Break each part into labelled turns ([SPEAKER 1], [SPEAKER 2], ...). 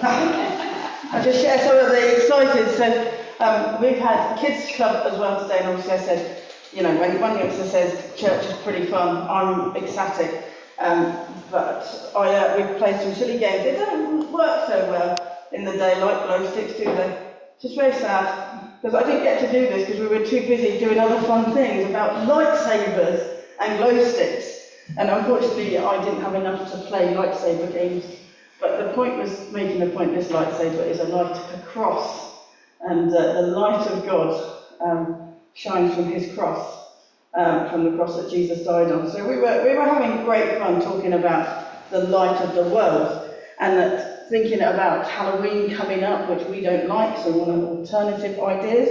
[SPEAKER 1] I'll just share some of the excited. So we've had kids club as well today, and obviously I said, you know, when one youngster says church is pretty fun, I'm ecstatic. But we've played some silly games. They don't work so well in the day like glow sticks, do they? It's just very sad, because I didn't get to do this because we were too busy doing other fun things about lightsabers and glow sticks. And unfortunately, I didn't have enough to play lightsaber games. But the point was making the point, this lightsaber is a light, a cross. And the light of God shines from his cross, from the cross that Jesus died on. So we were having great fun talking about the light of the world, and that thinking about Halloween coming up, which we don't like, so we want alternative ideas.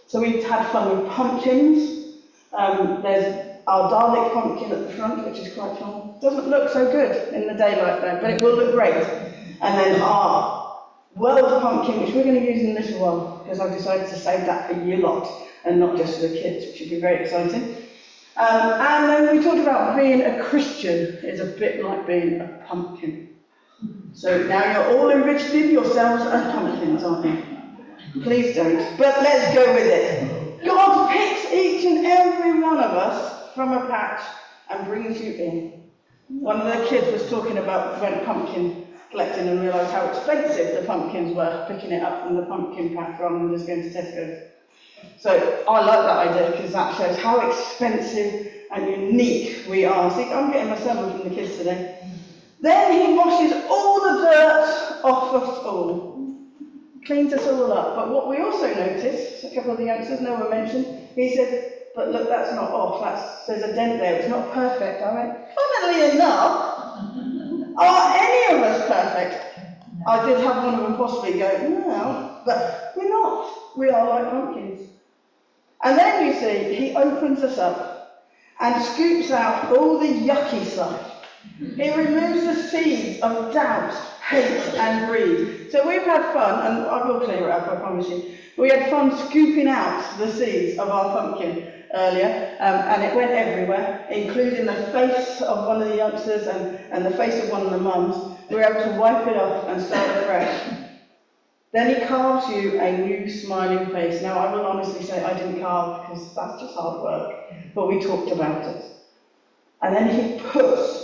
[SPEAKER 1] So we've had fun with pumpkins. There's our Dalek pumpkin at the front, which is quite fun. Doesn't look so good in the daylight though, but it will look great. And then our world pumpkin, which we're going to use in a little while, because I've decided to save that for you lot, and not just for the kids, which should be very exciting. And then we talked about being a Christian is a bit like being a pumpkin. So now you're all envisioning yourselves as pumpkins, aren't you? Please don't. But let's go with it. God picks each and every one of us from a patch and brings you in. One of the kids was talking about went pumpkin collecting and realised how expensive the pumpkins were, picking it up from the pumpkin patch rather than just going to Tesco's. So I like that idea because that shows how expensive and unique we are. See, I'm getting my sermon from the kids today. Then he washes all the dirt off us all, cleans us all up. But what we also noticed, a couple of the youngsters, Noah mentioned, he said, but look, that's not off, there's a dent there, it's not perfect. I went, funnily enough, are any of us perfect? I did have one of them possibly go, no, but we're not. We are like pumpkins. And then you see, he opens us up and scoops out all the yucky stuff. He removes the seeds of doubt, hate and greed. So we've had fun, and I will clear it up, I promise you. We had fun scooping out the seeds of our pumpkin earlier, and it went everywhere, including the face of one of the youngsters and the face of one of the mums. We were able to wipe it off and start afresh. Then he carves you a new smiling face. Now I will honestly say I didn't carve because that's just hard work, but we talked about it. And then he puts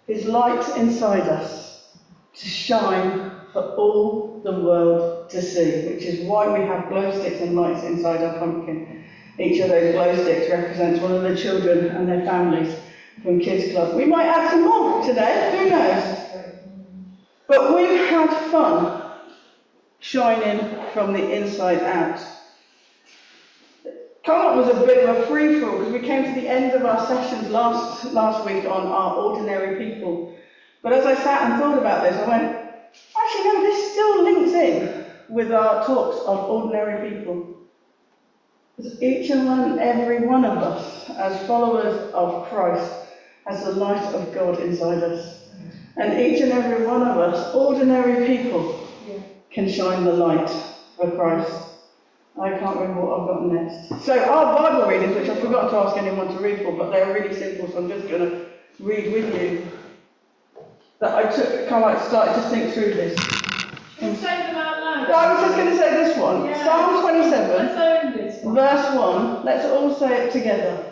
[SPEAKER 1] his light inside us to shine for all the world to see, which is why we have glow sticks and lights inside our pumpkin. Each of those glow sticks represents one of the children and their families from Kids Club. We might add some more today, who knows? But we've had fun shining from the inside out. Come-up was a bit of a free-for-all because we came to the end of our sessions last week on our ordinary people. But as I sat and thought about this, I went, actually no, this still links in with our talks on ordinary people. Because each and every one of us, as followers of Christ, has the light of God inside us. And each and every one of us, ordinary people, can shine the light for Christ. I can't remember what I've got next. So our Bible readings, which I forgot to ask anyone to read for, but they're really simple, so I'm just going to read with you. That I started to think through this.
[SPEAKER 2] Can you say them out loud?
[SPEAKER 1] No, I was just going to say this one.
[SPEAKER 2] Yeah.
[SPEAKER 1] Psalm 27,
[SPEAKER 2] Let's own this one.
[SPEAKER 1] verse 1. Let's all say it together.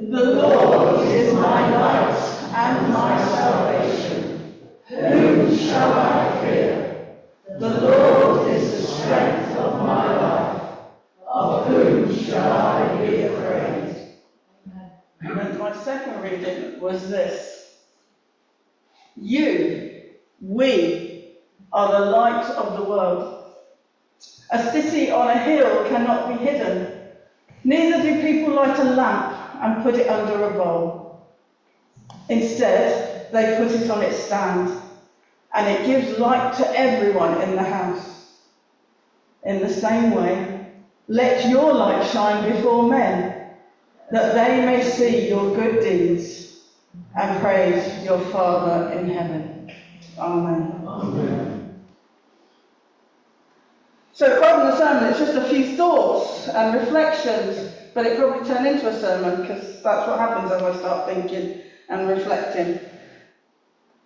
[SPEAKER 2] The Lord is my light and my salvation. Whom shall I fear? The Lord is the strength of my life. Of whom shall I be afraid?
[SPEAKER 1] And then my second reading was this. We are the light of the world. A city on a hill cannot be hidden. Neither do people light a lamp and put it under a bowl. Instead, they put it on its stand, and it gives light to everyone in the house. In the same way, let your light shine before men, that they may see your good deeds and praise your Father in heaven. Amen.
[SPEAKER 3] Amen.
[SPEAKER 1] So rather than a sermon, it's just a few thoughts and reflections, but it probably turned into a sermon because that's what happens as I start thinking and reflecting.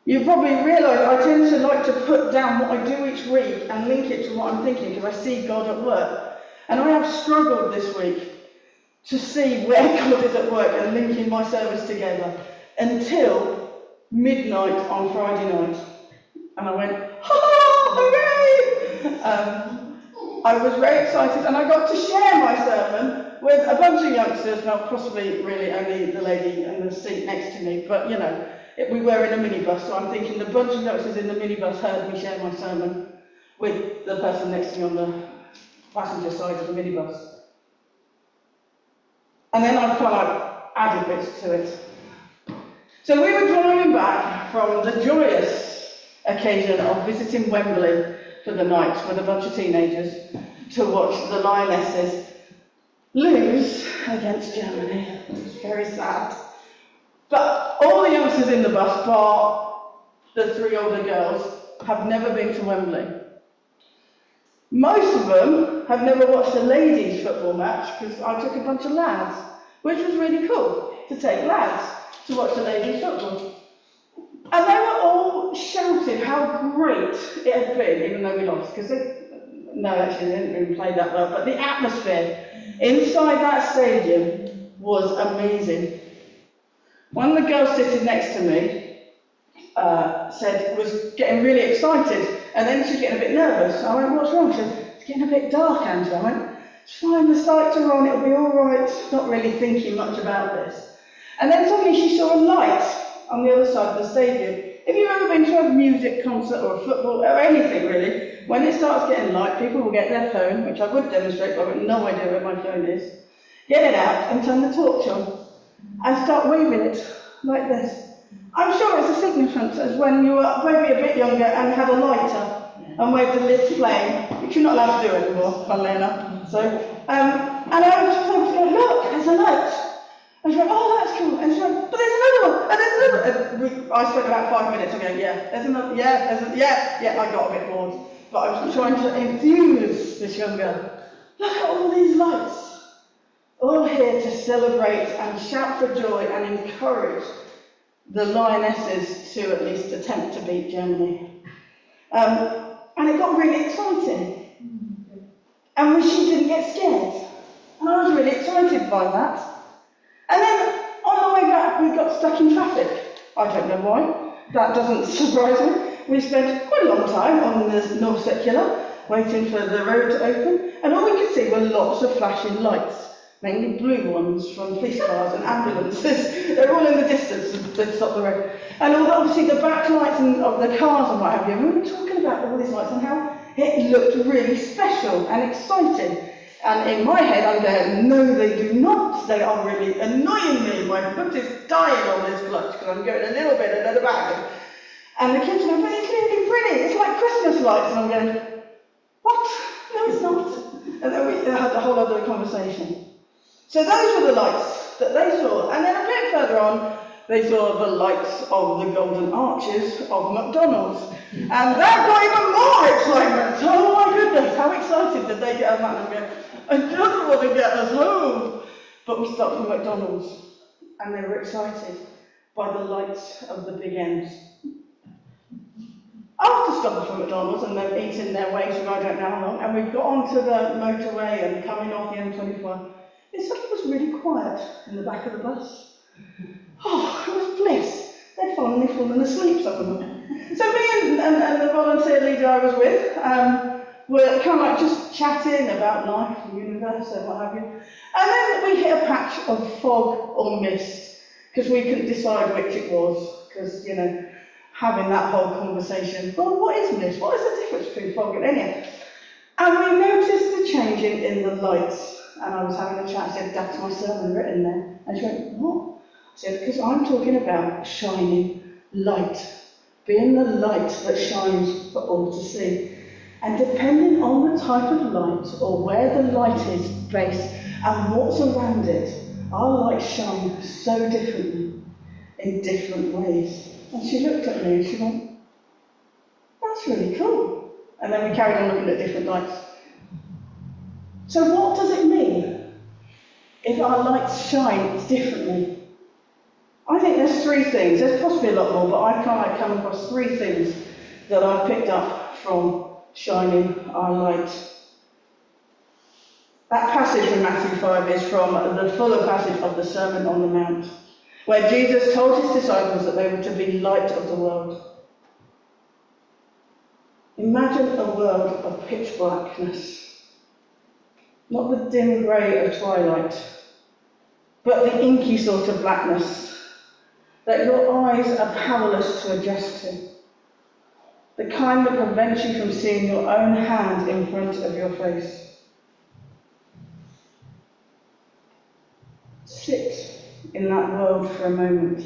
[SPEAKER 1] You probably realise I tend to like to put down what I do each week and link it to what I'm thinking because I see God at work. And I have struggled this week to see where God is at work and linking my service together until midnight on Friday night. And I went, hooray! I was very excited and I got to share my sermon with a bunch of youngsters, well, possibly really only the lady in the seat next to me, but you know, we were in a minibus, so I'm thinking the bunch of youngsters in the minibus heard me share my sermon with the person next to me on the passenger side of the minibus. And then I kind of added bits to it. So we were driving back from the joyous occasion of visiting Wembley for the night with a bunch of teenagers to watch the Lionesses lose against Germany. It was very sad. But all the youngsters in the bus, bar the 3 older girls, have never been to Wembley. Most of them have never watched a ladies' football match because I took a bunch of lads, which was really cool to take lads to watch the ladies' football. And they were all shouting how great it had been, even though we lost, because no, actually, they didn't really play that well, but the atmosphere inside that stadium was amazing. One of the girls sitting next to me was getting really excited, and then she was getting a bit nervous. I went, what's wrong? She said, it's getting a bit dark, Angie. I went, it's fine, the lights are on, it'll be all right. Not really thinking much about this. And then suddenly she saw a light on the other side of the stadium. If you've ever been to a music concert or a football, or anything really, when it starts getting light, people will get their phone, which I would demonstrate, but I've got no idea where my phone is, get it out and turn the torch on, and start waving it like this. I'm sure it's a significance as when you were maybe a bit younger and had a lighter and waved a lit flame, which you're not allowed to do anymore, funnily enough. So, and I was just like, look, there's a light. And she went, oh, that's cool. And she went, but there's another one, and there's another one. And I spent about 5 minutes and going, yeah, there's another, yeah, I got a bit bored. But I was trying to enthuse this young girl. Look at all these lights. All here to celebrate and shout for joy and encourage the Lionesses to at least attempt to beat Germany. And it got really exciting. And she didn't get scared. And I was really excited by that. And then on the way back, we got stuck in traffic. I don't know why. That doesn't surprise me. We spent quite a long time on the North Circular, waiting for the road to open, and all we could see were lots of flashing lights, mainly blue ones from police cars and ambulances. They're all in the distance that stop the road. And obviously the backlights of the cars and what have you, and we were talking about all these lights and how it looked really special and exciting. And in my head, I'm going, no, they do not. They are really annoying me. My foot is dying on this clutch because I'm going a little bit and then a bag. And the kids are going, but it's really pretty. It's like Christmas lights. And I'm going, what? No, it's not. And then we had a whole other conversation. So those were the lights that they saw. And then a bit further on, they saw the lights of the golden arches of McDonald's. And that got even more excitement. Oh my goodness, how excited did they get on that? And I'm going, I just want to get us home. But we stopped at McDonald's and they were excited by the lights of the big ends. After stopping for McDonald's and they've eaten their way through I don't know how long, and we got onto the motorway and coming off the M25, it suddenly was really quiet in the back of the bus. Oh, it was bliss. They'd finally fallen asleep, some of them. So me and the volunteer leader I was with were kind of like just chatting about life, the universe and what have you. And then we hit a patch of fog or mist, because we couldn't decide which it was, because, you know, having that whole conversation, well, what is mist? What is the difference between fog and anything? And we noticed the changing in the lights. And I was having a chat, I said, that's my sermon written there. And she went, what? I said, because I'm talking about shining light, being the light that shines for all to see. And depending on the type of light, or where the light is based, and what's around it, our light shines so differently, in different ways. And she looked at me and she went, that's really cool. And then we carried on looking at different lights. So what does it mean if our lights shine differently? I think there's three things, there's possibly a lot more, but I can't come across three things that I've picked up from shining our light. That passage from Matthew 5 is from the fuller passage of the Sermon on the Mount, where Jesus told his disciples that they were to be light of the world. Imagine a world of pitch blackness, not the dim grey of twilight, but the inky sort of blackness that your eyes are powerless to adjust to, the kind that prevents you from seeing your own hand in front of your face. Sit in that world for a moment.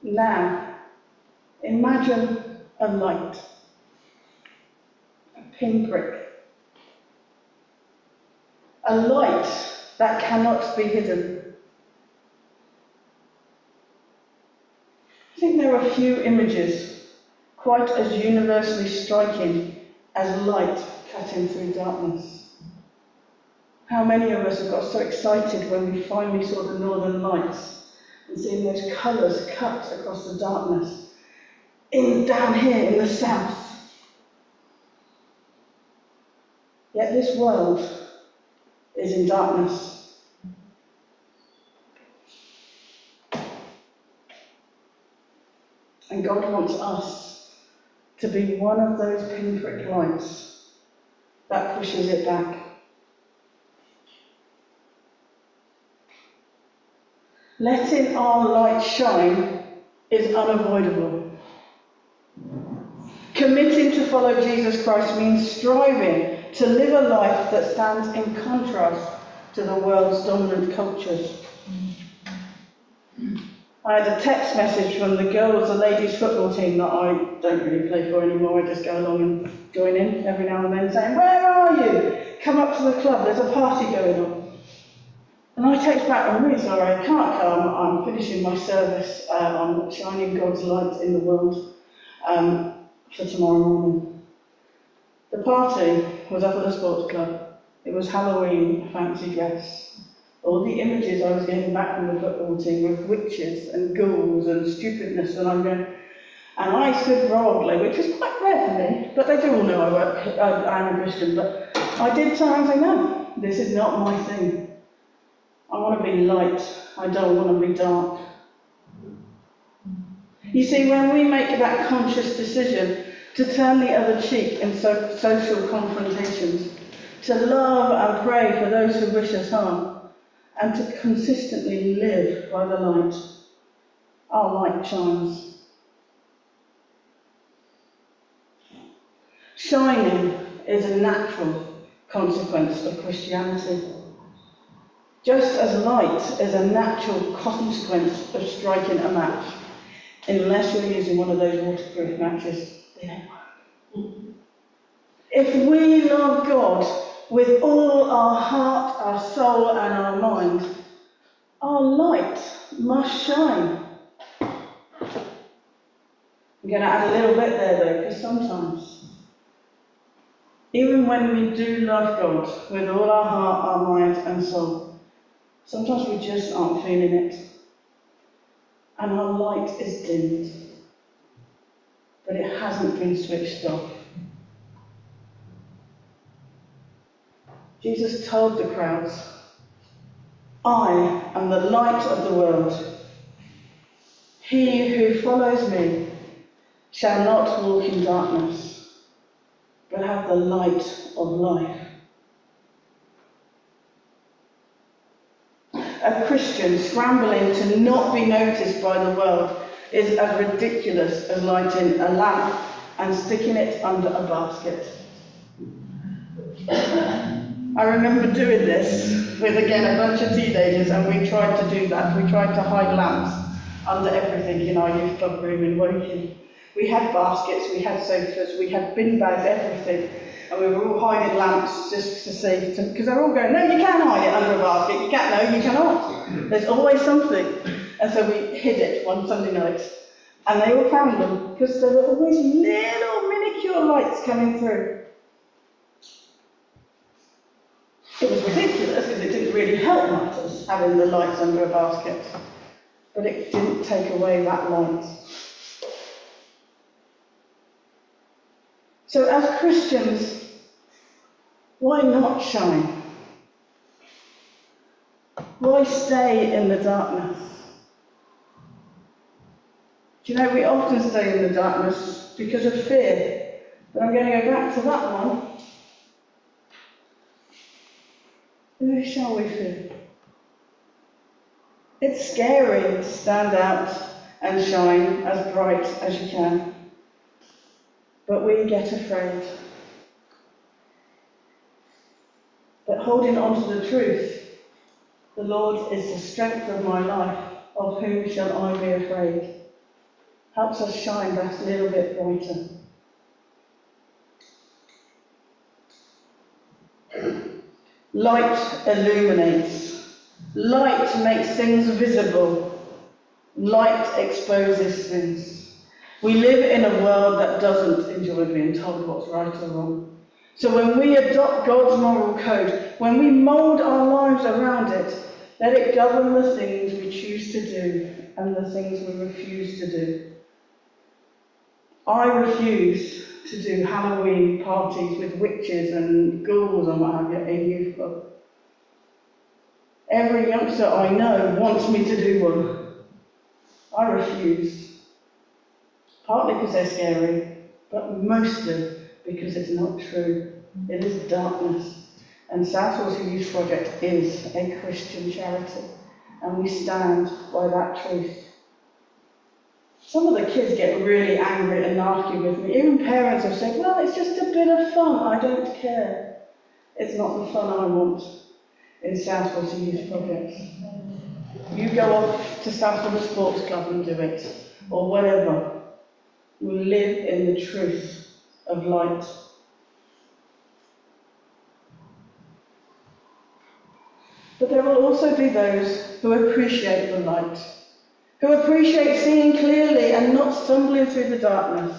[SPEAKER 1] Now, imagine a light, a pinprick, a light that cannot be hidden. I think there are few images quite as universally striking as light cutting through darkness. How many of us have got so excited when we finally saw the northern lights and seeing those colours cut across the darkness down here in the south. Yet this world is in darkness. And God wants us to be one of those pinprick lights that pushes it back. Letting our light shine is unavoidable. Committing to follow Jesus Christ means striving to live a life that stands in contrast to the world's dominant cultures. I had a text message from the ladies football team that I don't really play for anymore. I just go along and join in every now and then saying, "Where are you? Come up to the club, there's a party going on." And I text back, "I'm really sorry, I can't come. I'm finishing my service on shining God's light in the world for tomorrow morning." The party was up at the sports club. It was Halloween, fancy dress. All the images I was getting back from the football team were witches and ghouls and stupidness, and I stood boldly, which is quite rare for me, but they do all know I'm a Christian, but I did turn and say, "No, this is not my thing. I want to be light, I don't want to be dark." You see, when we make that conscious decision to turn the other cheek in social confrontations, to love and pray for those who wish us harm, and to consistently live by the light, our light shines. Shining is a natural consequence of Christianity, just as light is a natural consequence of striking a match, unless you're using one of those waterproof matches. They don't work. If we love God with all our heart, our soul and our mind, our light must shine. I'm going to add a little bit there though, because sometimes, even when we do love God with all our heart, our mind and soul, sometimes we just aren't feeling it. And our light is dimmed, but it hasn't been switched off. Jesus told the crowds, "I am the light of the world. He who follows me shall not walk in darkness, but have the light of life." A Christian scrambling to not be noticed by the world is as ridiculous as lighting a lamp and sticking it under a basket. I remember doing this with, again, a bunch of teenagers, and we tried to do that. We tried to hide lamps under everything in our youth club room in Woking. We had baskets, we had sofas, we had bin bags, everything. And we were all hiding lamps just to see, because they're all going, "No, you can't hide it under a basket. You can't, no, you cannot. There's always something." And so we hid it one Sunday night. And they all found them, because there were always little minuscule lights coming through. It was ridiculous, because it didn't really help matters, having the lights under a basket, but it didn't take away that light. So as Christians, why not shine? Why stay in the darkness? Do you know, we often stay in the darkness because of fear. But I'm going to go back to that one. Who shall we fear? It's scary to stand out and shine as bright as you can. But we get afraid. But holding on to the truth, the Lord is the strength of my life, of whom shall I be afraid? Helps us shine that little bit brighter. Light illuminates. Light makes things visible. Light exposes sins. We live in a world that doesn't enjoy being told what's right or wrong. So when we adopt God's moral code, when we mould our lives around it, let it govern the things we choose to do and the things we refuse to do. I refuse to do Halloween parties with witches and ghouls and what have you in youth club. Every youngster I know wants me to do one. I refuse. Partly because they're scary, but mostly because it's not true. It is darkness. And Southwell's Youth Project is a Christian charity, and we stand by that truth. Some of the kids get really angry and nasty with me. Even parents have said, well, it's just a bit of fun, I don't care. It's not the fun I want in Southwell's Youth Project. You go off to Southwell Sports Club and do it, or whatever. We live in the truth of light. But there will also be those who appreciate the light, who appreciate seeing clearly and not stumbling through the darkness.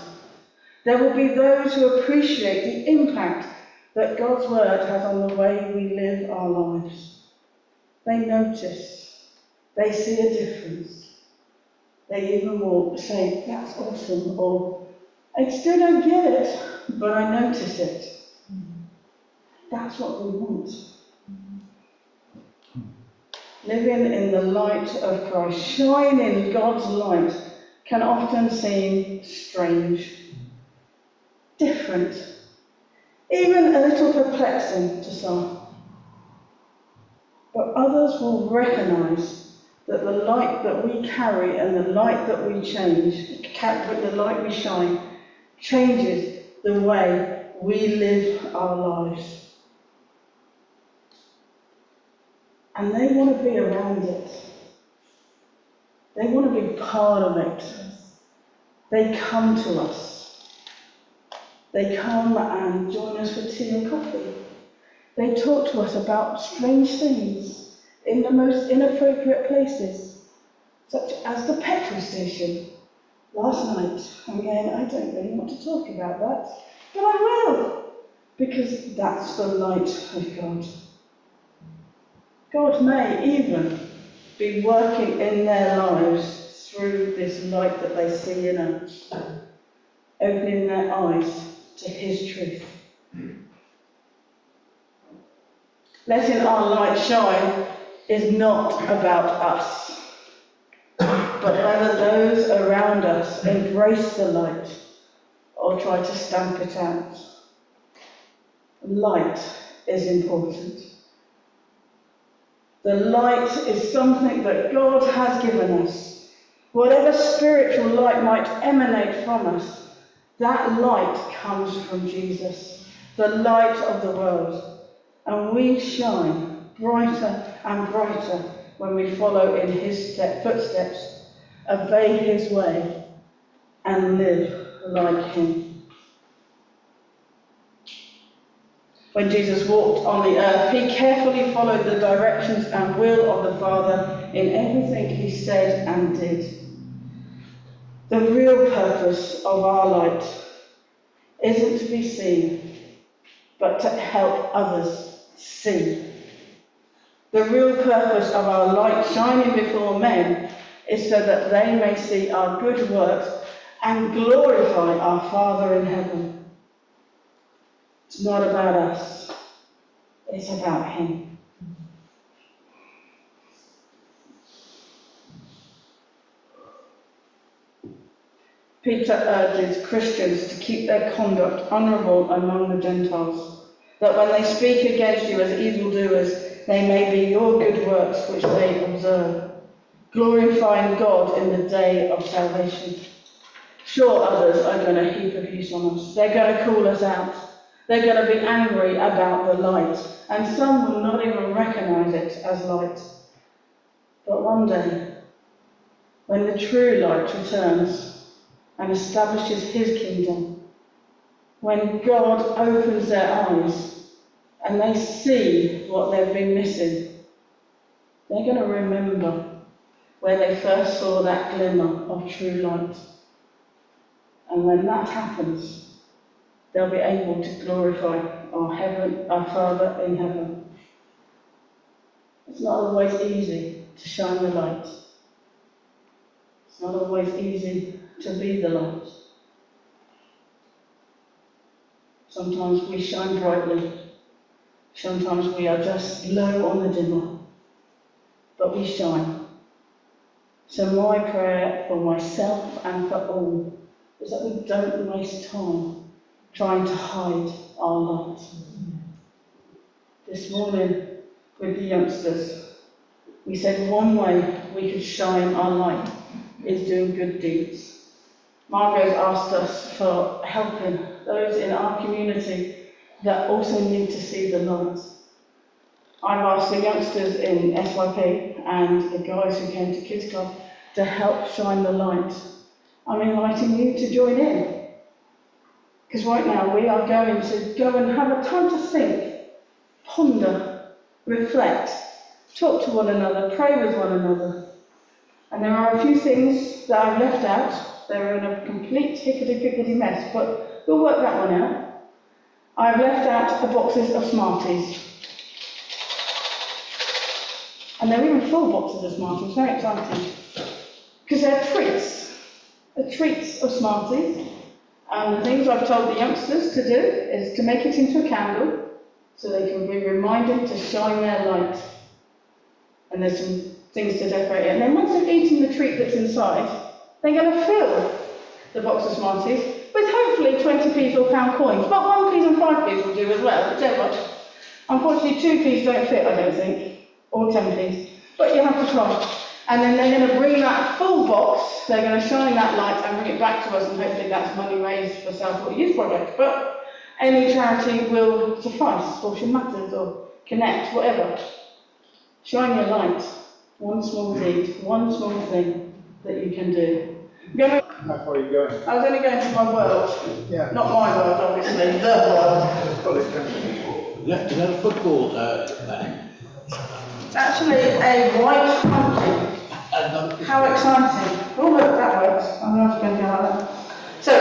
[SPEAKER 1] There will be those who appreciate the impact that God's word has on the way we live our lives. They notice, they see a difference. They even will say, that's awesome, or I still don't get it, but I notice it. That's what we want. Living in the light of Christ, shining God's light, can often seem strange, different, even a little perplexing to some. But others will recognise that the light that we carry and the light that we the light we shine, changes the way we live our lives. And they want to be around it. They want to be part of it. They come to us. They come and join us for tea and coffee. They talk to us about strange things in the most inappropriate places, such as the petrol station. Last night, I'm going, I don't really want to talk about that, but I will, because that's the light of God. God may even be working in their lives through this light that they see in us, opening their eyes to His truth. Letting our light shine is not about us, but whether those around us embrace the light or try to stamp it out. Light is important. The light is something that God has given us. Whatever spiritual light might emanate from us, that light comes from Jesus, the light of the world. And we shine brighter and brighter when we follow in His footsteps, obey His way, and live like Him. When Jesus walked on the earth, He carefully followed the directions and will of the Father in everything He said and did. The real purpose of our light isn't to be seen, but to help others see. The real purpose of our light shining before men is so that they may see our good works and glorify our Father in heaven. It's not about us, it's about him. Peter urges Christians to keep their conduct honourable among the Gentiles, that when they speak against you as evildoers, they may be your good works which they observe, glorifying God in the day of salvation. Sure, others are going to heap abuse on us. They're going to call us out. They're going to be angry about the light, and some will not even recognise it as light. But one day, when the true light returns and establishes his kingdom, when God opens their eyes and they see what they've been missing, they're going to remember where they first saw that glimmer of true light. And when that happens, they'll be able to glorify our Father in heaven. It's not always easy to shine the light. It's not always easy to be the light. Sometimes we shine brightly. Sometimes we are just low on the dimmer. But we shine. So my prayer for myself and for all is that we don't waste time trying to hide our light. This morning with the youngsters, we said one way we could shine our light is doing good deeds. Margot's asked us for helping those in our community that also need to see the light. I've asked the youngsters in SYP and the guys who came to Kids Club to help shine the light. I'm inviting you to join in. Because right now we are going to go and have a time to think, ponder, reflect, talk to one another, pray with one another. And there are a few things that I've left out. They're in a complete hickety-pickety mess, but we'll work that one out. I've left out the boxes of Smarties. And they're even full boxes of Smarties, very exciting. Because they're treats of Smarties. And the things I've told the youngsters to do is to make it into a candle so they can be reminded to shine their light. And there's some things to decorate it. And then once they've eaten the treat that's inside, they're going to fill the box of Smarties with hopefully 20p or £1 coins. But 1p and 5p will do as well, whichever. Unfortunately, 2p's don't fit, I don't think, or 10p's. But you have to try. And then they're going to bring that full box, they're going to shine that light and bring it back to us, and hopefully that's money raised for Southport Youth Project. But any charity will suffice, or She Matters, or Connect, whatever. Shine your light. One small deed, one small thing that you can do.
[SPEAKER 3] How far are you going?
[SPEAKER 1] I was only going to my world.
[SPEAKER 3] Yeah.
[SPEAKER 1] Not my world, obviously, the world.
[SPEAKER 4] Is that a football thing?
[SPEAKER 1] It's actually a white pumpkin. How exciting. Oh look, that works. I'm not going to go like that. So,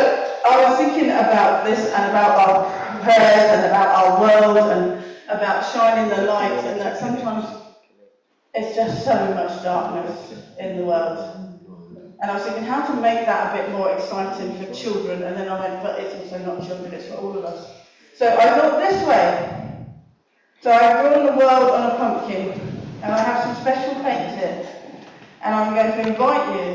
[SPEAKER 1] I was thinking about this and about our prayers and about our world and about shining the light, and that sometimes it's just so much darkness in the world. And I was thinking how to make that a bit more exciting for children, and then I went, but it's also not children, it's for all of us. So I thought this way. So I've drawn the world on a pumpkin, and I have some special paint here. And I'm going to invite you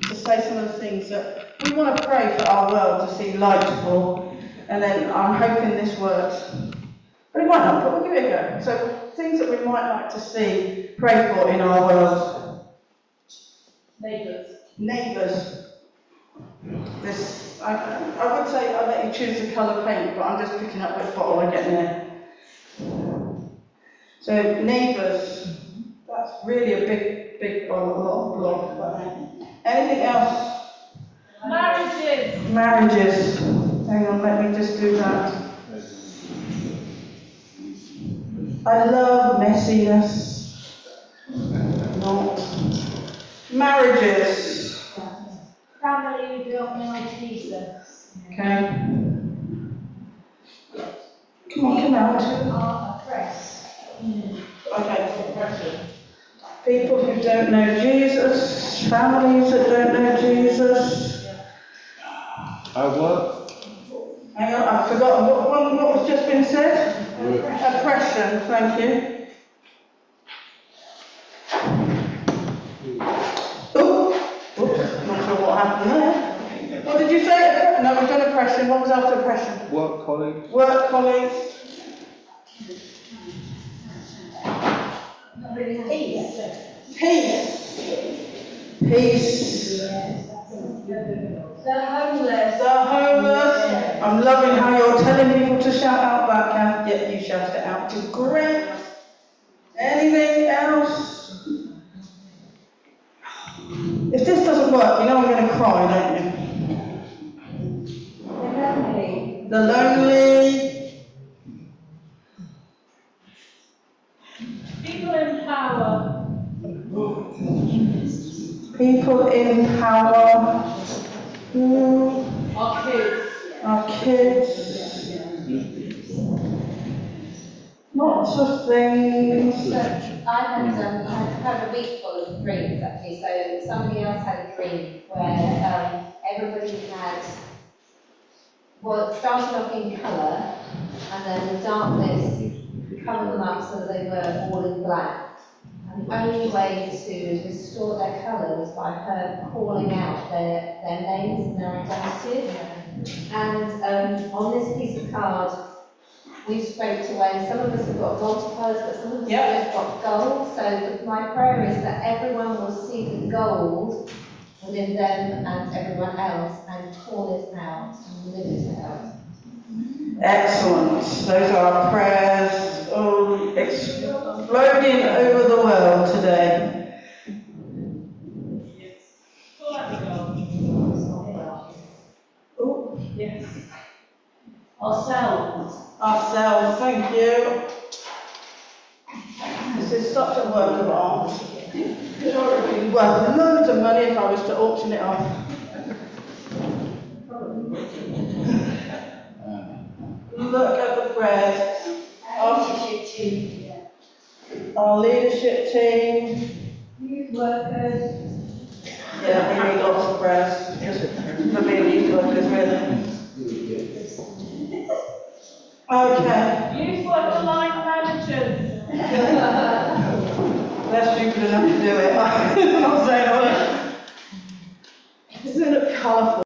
[SPEAKER 1] to say some of the things that we want to pray for our world to see light for. And then I'm hoping this works. But it might not, but we'll give it a go. So things that we might like to see, pray for in our world. Neighbours. This, I would say I'll let you choose the colour paint, but I'm just picking up which bottle I get in there. So neighbours, that's really a big lot of block. Anything else? Marriages. Hang on, let me just do that. I love messiness. Not. Marriages.
[SPEAKER 2] Family who don't know Jesus.
[SPEAKER 1] Okay. Come on, come out.
[SPEAKER 2] Who are oppressed.
[SPEAKER 1] Okay. people who don't know Jesus, families that don't know Jesus.
[SPEAKER 3] Our work,
[SPEAKER 1] Hang on, I've forgotten what was just been said? Oppression, thank you. Oops, not sure what happened there. What did you say? No, we've done oppression. What was after oppression?
[SPEAKER 3] work colleagues,
[SPEAKER 1] Work colleagues. Peace. Peace.
[SPEAKER 2] The homeless.
[SPEAKER 1] The homeless. I'm loving how you're telling people to shout out back, Kath. Yep, you shouted it out. Great. Anything else? If this doesn't work, you know I'm going to cry, don't you?
[SPEAKER 2] The lonely.
[SPEAKER 1] The lonely.
[SPEAKER 2] People in power.
[SPEAKER 1] People in power.
[SPEAKER 2] Our kids.
[SPEAKER 1] Our kids. Lots of things.
[SPEAKER 5] So I had a week full of dreams actually. So somebody else had a dream where everybody had, well, it started off in colour, and then the darkness covered them up so that they were all in black. And the only way to restore their colour was by her calling out their names and their identities. And on this piece of card, we've scraped away. Some of us have got multicolours, but some of us have just got gold. So my prayer is that everyone will see the gold within them and everyone else and call it out and live it out.
[SPEAKER 1] Excellent. Those are our prayers exploding over the world today. Oh,
[SPEAKER 2] Yes. Ourselves.
[SPEAKER 1] ourselves, thank you. This is such a work of art. It would be worth loads of money if I was to auction it off. Look at the prayers. Our leadership team.
[SPEAKER 2] Youth workers.
[SPEAKER 1] Yeah, we need lots of prayers. Just for being youth workers, really. Okay.
[SPEAKER 2] Youth worker line managers.
[SPEAKER 1] They're stupid enough to do it. I'm not saying all that. Doesn't it look colourful?